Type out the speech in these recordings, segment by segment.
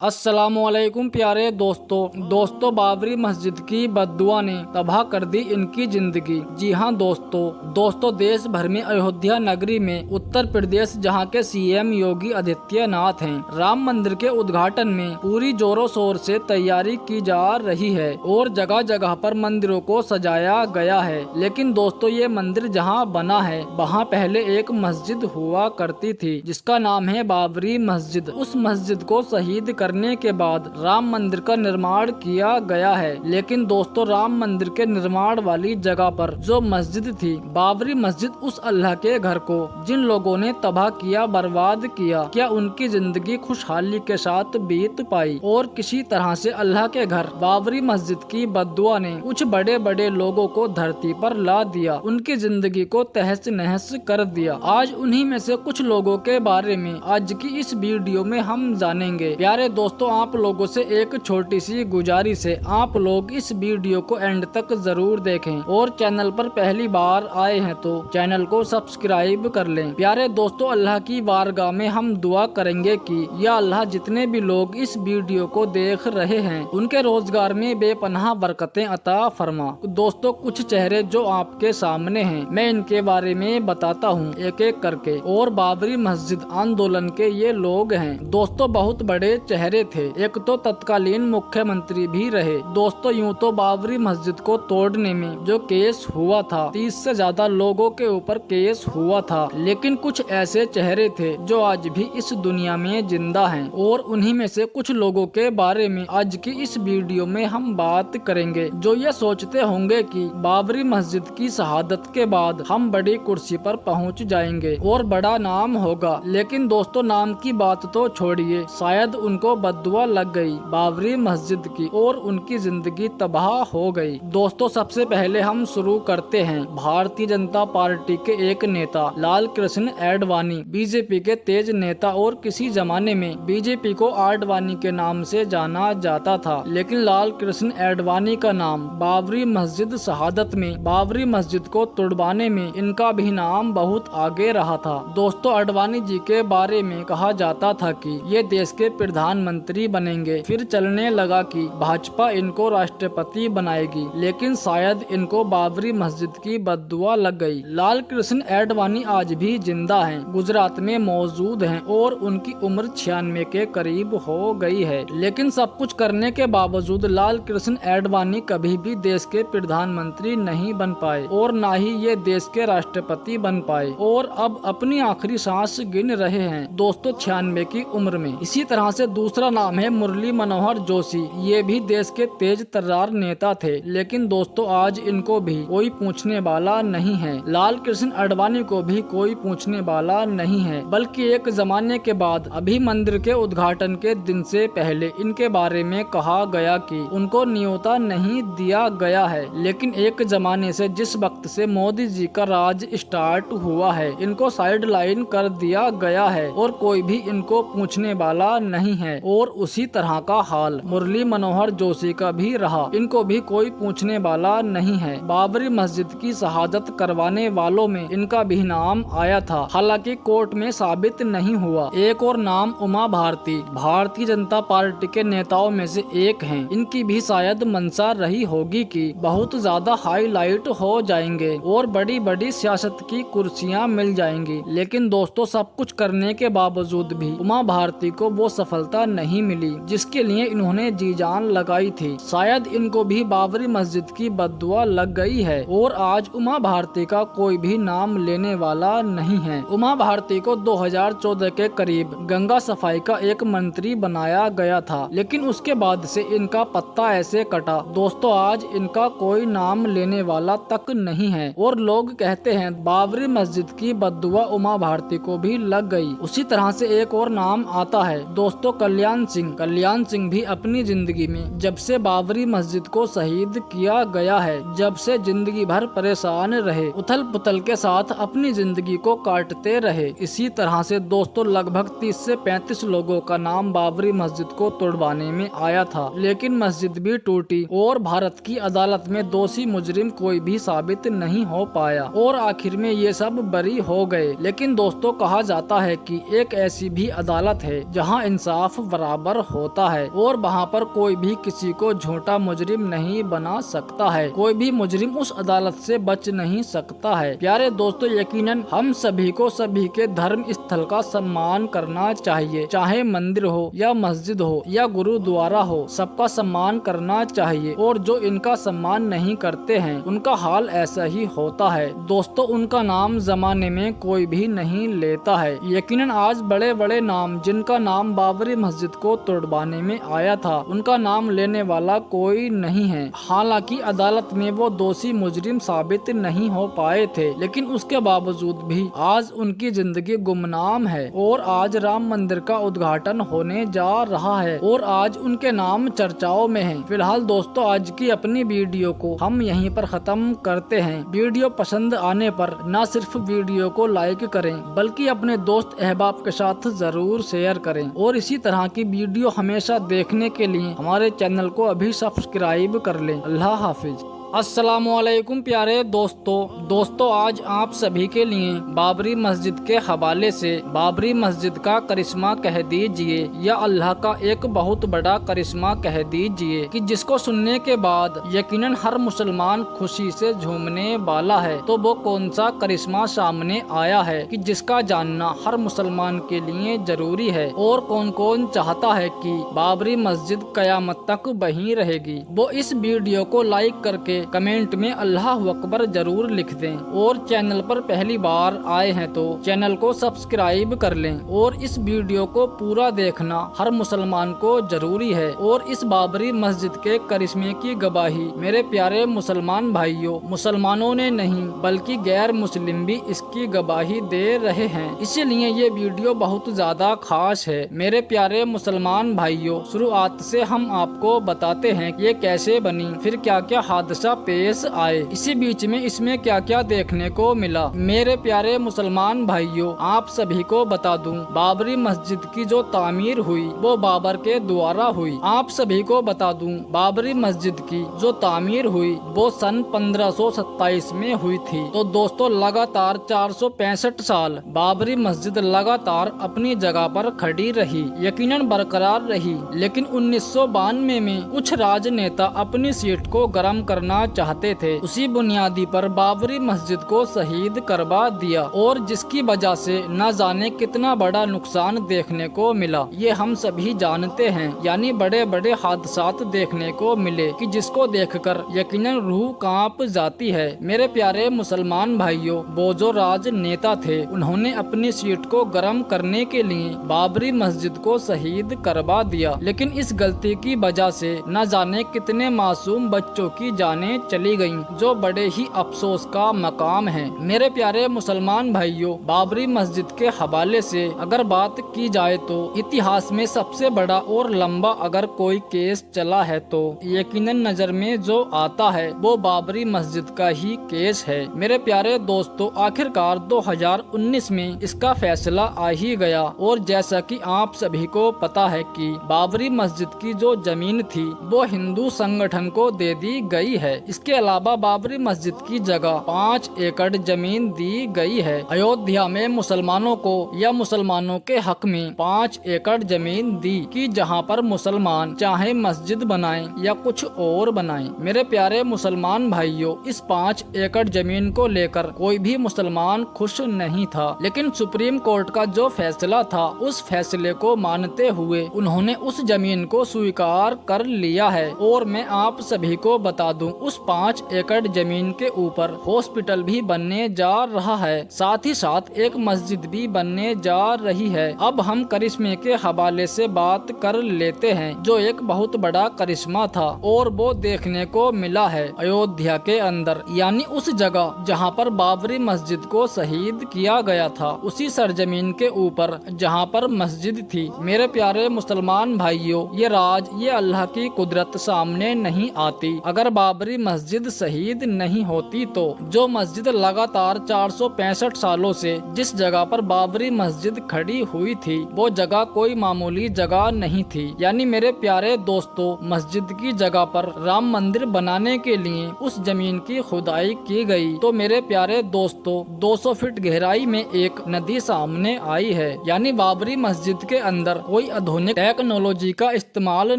अस्सलामुअलैकुम प्यारे दोस्तों बाबरी मस्जिद की बद्दुआ ने तबाह कर दी इनकी जिंदगी। जी हाँ दोस्तों देश भर में अयोध्या नगरी में उत्तर प्रदेश जहाँ के सीएम योगी आदित्यनाथ हैं, राम मंदिर के उद्घाटन में पूरी जोरों शोर से तैयारी की जा रही है और जगह जगह पर मंदिरों को सजाया गया है। लेकिन दोस्तों ये मंदिर जहाँ बना है वहाँ पहले एक मस्जिद हुआ करती थी जिसका नाम है बाबरी मस्जिद। उस मस्जिद को शहीद करने के बाद राम मंदिर का निर्माण किया गया है। लेकिन दोस्तों राम मंदिर के निर्माण वाली जगह पर जो मस्जिद थी बाबरी मस्जिद, उस अल्लाह के घर को जिन लोगों ने तबाह किया, बर्बाद किया, क्या उनकी जिंदगी खुशहाली के साथ बीत पाई? और किसी तरह से अल्लाह के घर बाबरी मस्जिद की बद्दुआ ने कुछ बड़े बड़े लोगों को धरती पर ला दिया, उनकी जिंदगी को तहस नहस कर दिया। आज उन्हीं में से कुछ लोगों के बारे में आज की इस वीडियो में हम जानेंगे। प्यारे दोस्तों आप लोगों से एक छोटी सी गुजारिश है, आप लोग इस वीडियो को एंड तक जरूर देखें और चैनल पर पहली बार आए हैं तो चैनल को सब्सक्राइब कर लें। प्यारे दोस्तों अल्लाह की बारगाह में हम दुआ करेंगे कि या अल्लाह जितने भी लोग इस वीडियो को देख रहे हैं उनके रोजगार में बेपनाह बरकतें अता फरमा। दोस्तों कुछ चेहरे जो आपके सामने हैं मैं इनके बारे में बताता हूँ एक एक करके। और बाबरी मस्जिद आंदोलन के ये लोग हैं दोस्तों, बहुत बड़े चेहरे थे। एक तो तत्कालीन मुख्यमंत्री भी रहे। दोस्तों यूं तो बाबरी मस्जिद को तोड़ने में जो केस हुआ था 30 से ज्यादा लोगों के ऊपर केस हुआ था, लेकिन कुछ ऐसे चेहरे थे जो आज भी इस दुनिया में जिंदा हैं और उन्हीं में से कुछ लोगों के बारे में आज की इस वीडियो में हम बात करेंगे जो ये सोचते होंगे कि बाबरी मस्जिद की शहादत के बाद हम बड़ी कुर्सी पर पहुंच जाएंगे और बड़ा नाम होगा। लेकिन दोस्तों नाम की बात तो छोड़िए, शायद उनको बद्दुआ लग गई बाबरी मस्जिद की और उनकी जिंदगी तबाह हो गई। दोस्तों सबसे पहले हम शुरू करते हैं भारतीय जनता पार्टी के एक नेता लाल कृष्ण आडवाणी, बीजेपी के तेज नेता और किसी जमाने में बीजेपी को आडवाणी के नाम से जाना जाता था। लेकिन लाल कृष्ण आडवाणी का नाम बाबरी मस्जिद शहादत में, बाबरी मस्जिद को तुड़वाने में इनका भी नाम बहुत आगे रहा था। दोस्तों आडवाणी जी के बारे में कहा जाता था कि ये देश के प्रधानमंत्री बनेंगे, फिर चलने लगा कि भाजपा इनको राष्ट्रपति बनाएगी, लेकिन शायद इनको बाबरी मस्जिद की बद्दुआ लग गई। लाल कृष्ण आडवाणी आज भी जिंदा हैं, गुजरात में मौजूद हैं और उनकी उम्र 96 के करीब हो गई है। लेकिन सब कुछ करने के बावजूद लाल कृष्ण आडवाणी कभी भी देश के प्रधानमंत्री नहीं बन पाए और न ही ये देश के राष्ट्रपति बन पाए और अब अपनी आखिरी सांस गिन रहे हैं दोस्तों 96 की उम्र में। इसी तरह से दूसरा नाम है मुरली मनोहर जोशी, ये भी देश के तेज तर्रार नेता थे, लेकिन दोस्तों आज इनको भी कोई पूछने वाला नहीं है। लाल कृष्ण आडवाणी को भी कोई पूछने वाला नहीं है, बल्कि एक जमाने के बाद अभी मंदिर के उद्घाटन के दिन से पहले इनके बारे में कहा गया कि उनको न्योता नहीं दिया गया है। लेकिन एक जमाने से जिस वक्त से मोदी जी का राज स्टार्ट हुआ है इनको साइड लाइन कर दिया गया है और कोई भी इनको पूछने वाला नहीं है। और उसी तरह का हाल मुरली मनोहर जोशी का भी रहा, इनको भी कोई पूछने वाला नहीं है। बाबरी मस्जिद की शहादत करवाने वालों में इनका भी नाम आया था, हालांकि कोर्ट में साबित नहीं हुआ। एक और नाम उमा भारती, भारतीय जनता पार्टी के नेताओं में से एक हैं। इनकी भी शायद मंशा रही होगी कि बहुत ज्यादा हाईलाइट हो जाएंगे और बड़ी बड़ी सियासत की कुर्सियां मिल जाएंगी। लेकिन दोस्तों सब कुछ करने के बावजूद भी उमा भारती को वो सफलता नहीं मिली जिसके लिए इन्होंने जी जान लगाई थी। शायद इनको भी बाबरी मस्जिद की बद्दुआ लग गई है और आज उमा भारती का कोई भी नाम लेने वाला नहीं है। उमा भारती को 2014 के करीब गंगा सफाई का एक मंत्री बनाया गया था, लेकिन उसके बाद से इनका पत्ता ऐसे कटा दोस्तों आज इनका कोई नाम लेने वाला तक नहीं है। और लोग कहते हैं बाबरी मस्जिद की बद्दुआ उमा भारती को भी लग गई। उसी तरह से एक और नाम आता है दोस्तों कल्याण सिंह भी अपनी जिंदगी में जब से बाबरी मस्जिद को शहीद किया गया है, जब से जिंदगी भर परेशान रहे, उथल पुथल के साथ अपनी जिंदगी को काटते रहे। इसी तरह से दोस्तों लगभग 30 से 35 लोगों का नाम बाबरी मस्जिद को तोड़वाने में आया था, लेकिन मस्जिद भी टूटी और भारत की अदालत में दोषी मुजरिम कोई भी साबित नहीं हो पाया और आखिर में ये सब बरी हो गए। लेकिन दोस्तों कहा जाता है कि एक ऐसी भी अदालत है जहां इंसाफ बराबर होता है और वहाँ पर कोई भी किसी को झूठा मुजरिम नहीं बना सकता है। कोई भी मुजरिम उस अदालत से बच नहीं सकता है। प्यारे दोस्तों, यकीनन हम सभी को सभी के धर्म स्थल का सम्मान करना चाहिए, चाहे मंदिर हो या मस्जिद हो या गुरुद्वारा हो, सबका सम्मान करना चाहिए। और जो इनका सम्मान नहीं करते हैं उनका हाल ऐसा ही होता है। दोस्तों, उनका नाम जमाने में कोई भी नहीं लेता है। यकीनन आज बड़े बड़े नाम, जिनका नाम बाबरी मस्जिद को तोड़वाने में आया था, उनका नाम लेने वाला कोई नहीं है। हालांकि अदालत में वो दोषी मुजरिम साबित नहीं हो पाए थे, लेकिन उसके बावजूद भी आज उनकी जिंदगी गुमनाम है। और आज राम मंदिर का उद्घाटन होने जा रहा है और आज उनके नाम चर्चाओं में है। फिलहाल दोस्तों, आज की अपनी वीडियो को हम यहीं पर खत्म करते हैं। वीडियो पसंद आने पर न सिर्फ वीडियो को लाइक करें बल्कि अपने दोस्त अहबाब के साथ जरूर शेयर करें। और इसी तरह की वीडियो हमेशा देखने के लिए हमारे चैनल को अभी सब्सक्राइब कर लें। अल्लाह हाफिज। अस्सलामुअलैकुम प्यारे दोस्तों, आज आप सभी के लिए बाबरी मस्जिद के हवाले से बाबरी मस्जिद का करिश्मा कह दीजिए या अल्लाह का एक बहुत बड़ा करिश्मा कह दीजिए कि जिसको सुनने के बाद यकीनन हर मुसलमान खुशी से झूमने वाला है। तो वो कौन सा करिश्मा सामने आया है कि जिसका जानना हर मुसलमान के लिए जरूरी है, और कौन कौन चाहता है कि बाबरी मस्जिद कयामत तक वहीं रहेगी, वो इस वीडियो को लाइक करके कमेंट में अल्लाह अकबर जरूर लिख दें। और चैनल पर पहली बार आए हैं तो चैनल को सब्सक्राइब कर लें। और इस वीडियो को पूरा देखना हर मुसलमान को जरूरी है। और इस बाबरी मस्जिद के करिश्मे की गवाही मेरे प्यारे मुसलमान भाइयों, मुसलमानों ने नहीं बल्कि गैर मुस्लिम भी इसकी गवाही दे रहे हैं। इसीलिए ये वीडियो बहुत ज्यादा खास है। मेरे प्यारे मुसलमान भाइयों, शुरुआत से हम आपको बताते हैं कि ये कैसे बनी, फिर क्या क्या हादसा पेश आए, इसी बीच में इसमें क्या क्या देखने को मिला। मेरे प्यारे मुसलमान भाइयों, आप सभी को बता दूं, बाबरी मस्जिद की जो तामीर हुई वो बाबर के द्वारा हुई। आप सभी को बता दूं, बाबरी मस्जिद की जो तामीर हुई वो सन 1527 में हुई थी। तो दोस्तों, लगातार 465 साल बाबरी मस्जिद लगातार अपनी जगह पर खड़ी रही, यकीनन बरकरार रही। लेकिन 1992 में कुछ राजनेता अपनी सीट को गर्म करना चाहते थे। उसी बुनियादी पर बाबरी मस्जिद को शहीद करवा दिया और जिसकी वजह से न जाने कितना बड़ा नुकसान देखने को मिला, ये हम सभी जानते हैं। यानी बड़े बड़े हादसात देखने को मिले कि जिसको देखकर यकीनन रूह कांप जाती है। मेरे प्यारे मुसलमान भाइयों, वो जो राजनेता थे उन्होंने अपनी सीट को गर्म करने के लिए बाबरी मस्जिद को शहीद करवा दिया, लेकिन इस गलती की वजह से न जाने कितने मासूम बच्चों की जानें चली गईं, जो बड़े ही अफसोस का मकाम है। मेरे प्यारे मुसलमान भाइयों, बाबरी मस्जिद के हवाले से अगर बात की जाए तो इतिहास में सबसे बड़ा और लंबा अगर कोई केस चला है तो यकीनन नजर में जो आता है वो बाबरी मस्जिद का ही केस है। मेरे प्यारे दोस्तों, आखिरकार 2019 में इसका फैसला आ ही गया। और जैसा कि आप सभी को पता है कि बाबरी मस्जिद की जो जमीन थी वो हिंदू संगठन को दे दी गई है। इसके अलावा बाबरी मस्जिद की जगह 5 एकड़ जमीन दी गई है। अयोध्या में मुसलमानों को या मुसलमानों के हक में 5 एकड़ जमीन दी कि जहां पर मुसलमान चाहे मस्जिद बनाएं या कुछ और बनाएं। मेरे प्यारे मुसलमान भाइयों, इस 5 एकड़ जमीन को लेकर कोई भी मुसलमान खुश नहीं था, लेकिन सुप्रीम कोर्ट का जो फैसला था उस फैसले को मानते हुए उन्होंने उस जमीन को स्वीकार कर लिया है। और मैं आप सभी को बता दूं, उस 5 एकड़ जमीन के ऊपर हॉस्पिटल भी बनने जा रहा है, साथ ही साथ एक मस्जिद भी बनने जा रही है। अब हम करिश्मे के हवाले से बात कर लेते हैं, जो एक बहुत बड़ा करिश्मा था और वो देखने को मिला है अयोध्या के अंदर, यानी उस जगह जहां पर बाबरी मस्जिद को शहीद किया गया था, उसी सरजमीन के ऊपर जहां पर मस्जिद थी। मेरे प्यारे मुसलमान भाइयों, ये राज, ये अल्लाह की कुदरत सामने नहीं आती। अगर बाबरी बाबरी मस्जिद शहीद नहीं होती तो जो मस्जिद लगातार 465 सालों से जिस जगह पर बाबरी मस्जिद खड़ी हुई थी वो जगह कोई मामूली जगह नहीं थी। यानी मेरे प्यारे दोस्तों, मस्जिद की जगह पर राम मंदिर बनाने के लिए उस जमीन की खुदाई की गई तो मेरे प्यारे दोस्तों 200 फीट गहराई में एक नदी सामने आई है। यानी बाबरी मस्जिद के अंदर कोई आधुनिक टेक्नोलॉजी का इस्तेमाल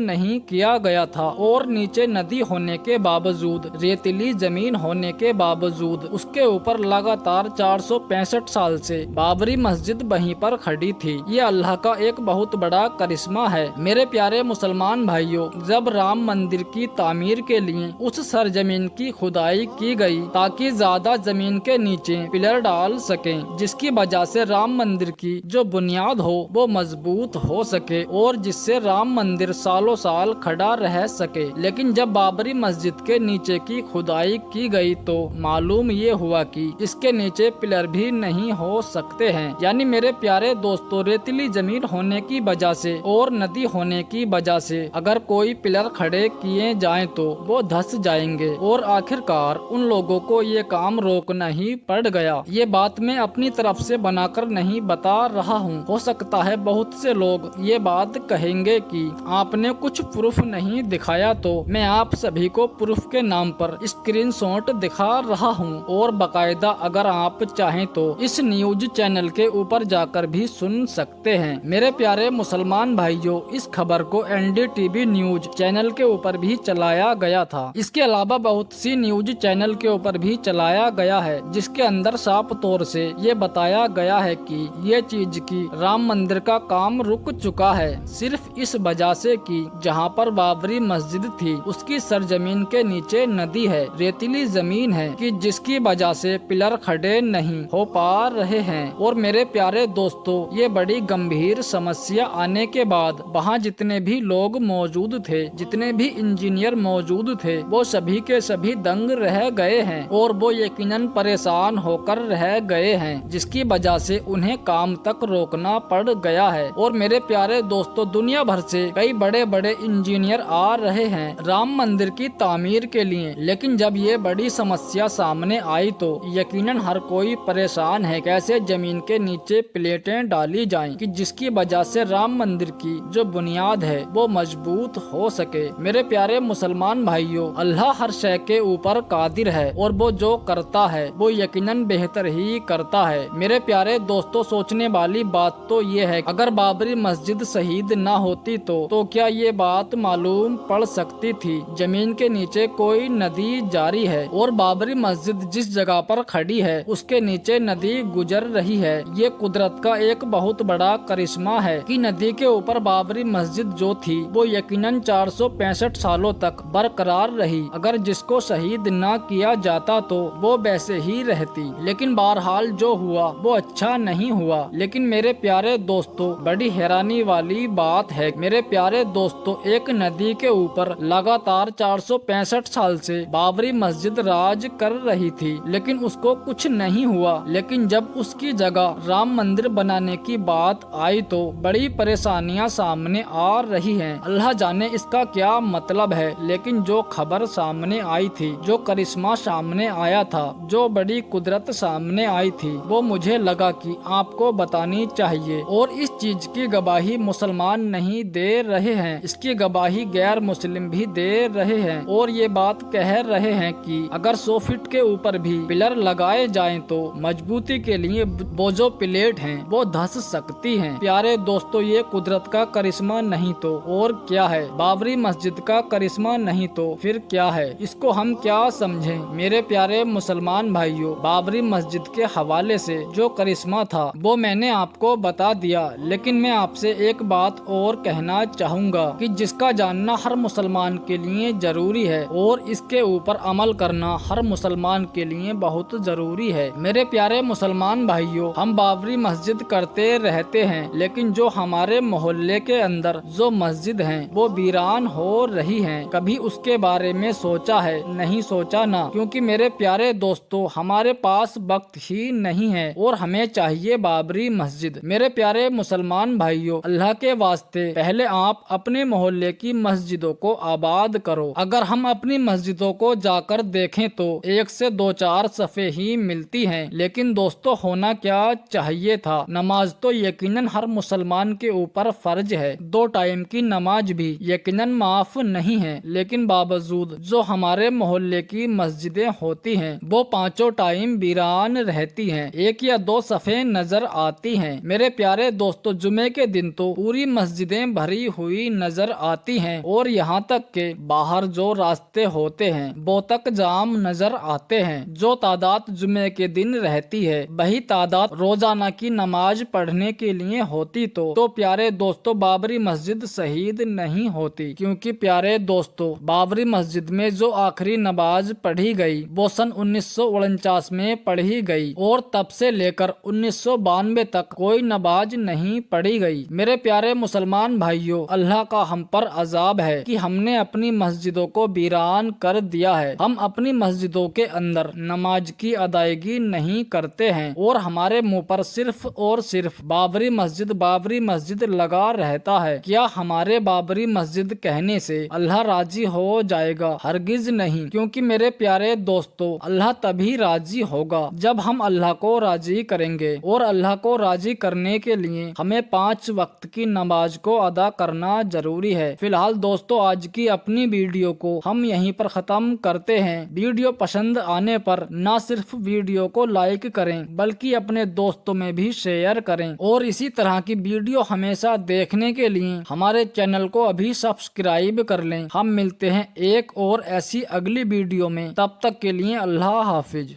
नहीं किया गया था और नीचे नदी होने के बावजूद, रेतीली जमीन होने के बावजूद उसके ऊपर लगातार 465 साल से बाबरी मस्जिद वहीं पर खड़ी थी। ये अल्लाह का एक बहुत बड़ा करिश्मा है। मेरे प्यारे मुसलमान भाइयों, जब राम मंदिर की तामीर के लिए उस सरजमीन की खुदाई की गई ताकि ज्यादा जमीन के नीचे पिलर डाल सकें, जिसकी वजह से राम मंदिर की जो बुनियाद हो वो मजबूत हो सके और जिससे राम मंदिर सालों साल खड़ा रह सके। लेकिन जब बाबरी मस्जिद के नीचे की खुदाई की गई तो मालूम ये हुआ कि इसके नीचे पिलर भी नहीं हो सकते हैं। यानी मेरे प्यारे दोस्तों, रेतीली जमीन होने की वजह से और नदी होने की वजह से अगर कोई पिलर खड़े किए जाएं तो वो धंस जाएंगे और आखिरकार उन लोगों को ये काम रोकना ही पड़ गया। ये बात मैं अपनी तरफ से बनाकर नहीं बता रहा हूँ। हो सकता है बहुत से लोग ये बात कहेंगे कि आपने कुछ प्रूफ नहीं दिखाया, तो मैं आप सभी को प्रूफ के नाम पर स्क्रीनशॉट दिखा रहा हूँ और बाकायदा अगर आप चाहें तो इस न्यूज चैनल के ऊपर जाकर भी सुन सकते हैं। मेरे प्यारे मुसलमान भाइयों, इस खबर को NDTV न्यूज चैनल के ऊपर भी चलाया गया था। इसके अलावा बहुत सी न्यूज चैनल के ऊपर भी चलाया गया है जिसके अंदर साफ तौर से ये बताया गया है कि ये चीज की राम मंदिर का काम रुक चुका है सिर्फ इस वजह से कि जहाँ पर बाबरी मस्जिद थी उसकी सरजमीन के नीचे नदी है, रेतीली जमीन है कि जिसकी वजह से पिलर खड़े नहीं हो पा रहे हैं। और मेरे प्यारे दोस्तों, ये बड़ी गंभीर समस्या आने के बाद वहाँ जितने भी लोग मौजूद थे, जितने भी इंजीनियर मौजूद थे, वो सभी के सभी दंग रह गए हैं और वो यकीनन परेशान होकर रह गए हैं, जिसकी वजह से उन्हें काम तक रोकना पड़ गया है। और मेरे प्यारे दोस्तों, दुनिया भर से कई बड़े बड़े इंजीनियर आ रहे हैं राम मंदिर की तामीर के लिए, लेकिन जब ये बड़ी समस्या सामने आई तो यकीनन हर कोई परेशान है कैसे जमीन के नीचे प्लेटें डाली जाएं कि जिसकी वजह से राम मंदिर की जो बुनियाद है वो मजबूत हो सके। मेरे प्यारे मुसलमान भाइयों, अल्लाह हर शय के ऊपर कादिर है और वो जो करता है वो यकीनन बेहतर ही करता है। मेरे प्यारे दोस्तों, सोचने वाली बात तो ये है अगर बाबरी मस्जिद शहीद ना होती तो क्या ये बात मालूम पड़ सकती थी जमीन के नीचे कोई नदी जारी है और बाबरी मस्जिद जिस जगह पर खड़ी है उसके नीचे नदी गुजर रही है। ये कुदरत का एक बहुत बड़ा करिश्मा है कि नदी के ऊपर बाबरी मस्जिद जो थी वो यकीनन 465 सालों तक बरकरार रही। अगर जिसको शहीद ना किया जाता तो वो वैसे ही रहती, लेकिन बहरहाल जो हुआ वो अच्छा नहीं हुआ। लेकिन मेरे प्यारे दोस्तों, बड़ी हैरानी वाली बात है मेरे प्यारे दोस्तों, एक नदी के ऊपर लगातार 465 साल से बाबरी मस्जिद राज कर रही थी लेकिन उसको कुछ नहीं हुआ। लेकिन जब उसकी जगह राम मंदिर बनाने की बात आई तो बड़ी परेशानियां सामने आ रही हैं। अल्लाह जाने इसका क्या मतलब है, लेकिन जो खबर सामने आई थी, जो करिश्मा सामने आया था, जो बड़ी कुदरत सामने आई थी, वो मुझे लगा कि आपको बतानी चाहिए। और इस चीज की गवाही मुसलमान नहीं दे रहे हैं, इसकी गवाही गैर मुस्लिम भी दे रहे हैं और ये बात कह रहे हैं कि अगर 100 फीट के ऊपर भी पिलर लगाए जाएं तो मजबूती के लिए वो जो प्लेट हैं वो धंस सकती हैं। प्यारे दोस्तों, ये कुदरत का करिश्मा नहीं तो और क्या है, बाबरी मस्जिद का करिश्मा नहीं तो फिर क्या है, इसको हम क्या समझें। मेरे प्यारे मुसलमान भाइयों, बाबरी मस्जिद के हवाले से जो करिश्मा था वो मैंने आपको बता दिया, लेकिन मैं आपसे एक बात और कहना चाहूँगा कि जिसका जानना हर मुसलमान के लिए जरूरी है और इसके ऊपर अमल करना हर मुसलमान के लिए बहुत जरूरी है। मेरे प्यारे मुसलमान भाइयों, हम बाबरी मस्जिद करते रहते हैं, लेकिन जो हमारे मोहल्ले के अंदर जो मस्जिद हैं वो वीरान हो रही हैं, कभी उसके बारे में सोचा है? नहीं सोचा ना, क्योंकि मेरे प्यारे दोस्तों हमारे पास वक्त ही नहीं है और हमें चाहिए बाबरी मस्जिद। मेरे प्यारे मुसलमान भाइयों, अल्लाह के वास्ते पहले आप अपने मोहल्ले की मस्जिदों को आबाद करो। अगर हम अपनी मस्जिदों को जाकर देखें तो 1 से 2-4 सफ़े ही मिलती हैं। लेकिन दोस्तों होना क्या चाहिए था, नमाज तो यकीनन हर मुसलमान के ऊपर फर्ज है। 2 टाइम की नमाज भी यकीनन माफ नहीं है, लेकिन बावजूद जो हमारे मोहल्ले की मस्जिदें होती हैं वो 5 टाइम वीरान रहती हैं, 1 या 2 सफ़े नजर आती हैं। मेरे प्यारे दोस्तों जुमे के दिन तो पूरी मस्जिदें भरी हुई नजर आती हैं और यहाँ तक के बाहर जो रास्ते होते हैं वो तक जाम नजर आते हैं। जो तादाद जुमे के दिन रहती है वही तादाद रोजाना की नमाज पढ़ने के लिए होती तो प्यारे दोस्तों बाबरी मस्जिद शहीद नहीं होती। क्योंकि प्यारे दोस्तों बाबरी मस्जिद में जो आखिरी नमाज पढ़ी गई वो सन 1949 में पढ़ी गई और तब से लेकर 1992 तक कोई नमाज नहीं पढ़ी गई। मेरे प्यारे मुसलमान भाइयों, अल्लाह का हम पर अजाब है कि हमने अपनी मस्जिदों को वीरान कर दिया है। हम अपनी मस्जिदों के अंदर नमाज की अदायगी नहीं करते हैं और हमारे मुंह पर सिर्फ और सिर्फ बाबरी मस्जिद लगा रहता है। क्या हमारे बाबरी मस्जिद कहने से अल्लाह राजी हो जाएगा? हरगिज नहीं। क्योंकि मेरे प्यारे दोस्तों अल्लाह तभी राजी होगा जब हम अल्लाह को राजी करेंगे और अल्लाह को राजी करने के लिए हमें 5 वक्त की नमाज को अदा करना जरूरी है। फिलहाल दोस्तों आज की अपनी वीडियो को हम यहीं पर खत्म करते हैं। वीडियो पसंद आने पर ना सिर्फ वीडियो को लाइक करें बल्कि अपने दोस्तों में भी शेयर करें और इसी तरह की वीडियो हमेशा देखने के लिए हमारे चैनल को अभी सब्सक्राइब कर लें। हम मिलते हैं एक और ऐसी अगली वीडियो में, तब तक के लिए अल्लाह हाफिज।